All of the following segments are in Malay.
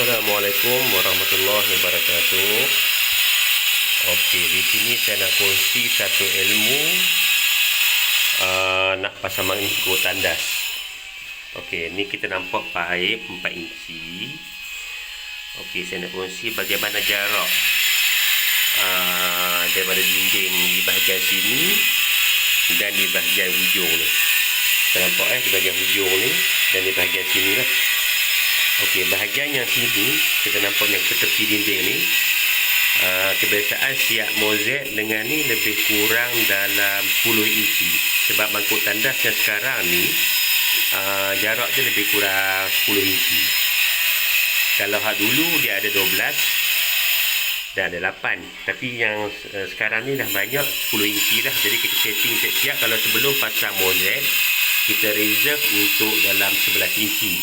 Assalamualaikum warahmatullahi wabarakatuh. Okey, di sini saya nak kongsi satu ilmu nak pasang mangkuk tandas. Okey, ni kita nampak paip 4 inci. Okey, saya nak kongsi bagaimana jarak daripada dinding di bahagian sini dan di bahagian hujung ni. Kita nampak di bahagian hujung ni dan di bahagian sini lah. Okey, bahagian yang sini kita nampak yang ke tepi dinding ni, kebiasaan siap mozaik dengan ni lebih kurang dalam 10 inci. Sebab mangkuk tandas yang sekarang ni jarak dia lebih kurang 10 inci. Kalau hak dulu dia ada 12 dan ada 8, tapi yang sekarang ni dah banyak 10 inci dah. Jadi kita setting siap-siap kalau sebelum pasang mozaik kita reserve untuk dalam 11 inci.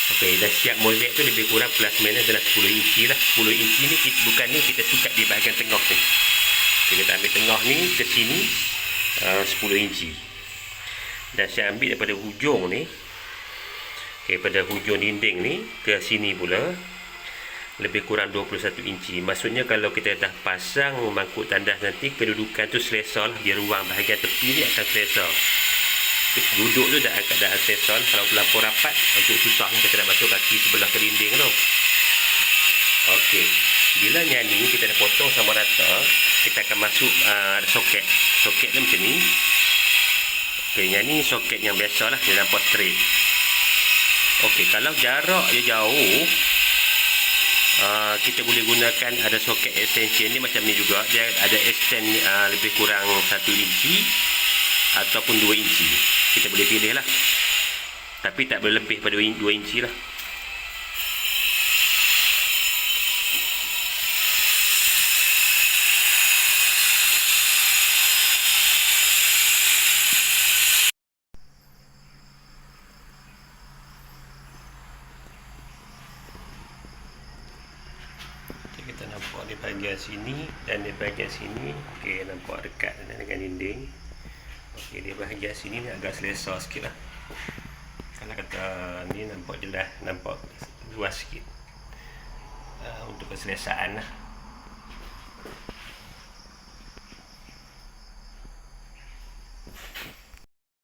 Okey, dah siap mozaik tu lebih kurang plus minus dalam 10 inci lah. 10 inci ni bukan ni kita sikat di bahagian tengah ni. Kita ambil tengah ni ke sini 10 inci. Dan saya ambil daripada hujung ni, daripada hujung dinding ni ke sini pula lebih kurang 21 inci. Maksudnya kalau kita dah pasang mangkuk tandas nanti, kedudukan tu selesa lah. Dia ruang bahagian tepi ni akan selesa. Duduk tu dah keadaan selesa. Kalau terlampau rapat untuk susah kita nak masuk kaki sebelah ke dinding tu. Okey, bila yang ni kita dah potong sama rata, kita akan masuk soket. Soket ni macam ni. Okey, yang ni soket yang biasa lah, dia nampak straight. Okey, kalau jarak dia jauh, kita boleh gunakan ada soket extension ni macam ni juga. Dia ada extend lebih kurang 1 inci ataupun 2 inci. Kita boleh pilih lah, tapi tak boleh lebih pada 2 inci lah. Kita nampak di bahagian sini dan di bahagian sini. Okey, nampak dekat dengan dinding. Okey, di bahagian sini ni agak selesa sikit lah. Kalau kata ni nampak jelas, nampak luas sikit untuk keselesaan lah.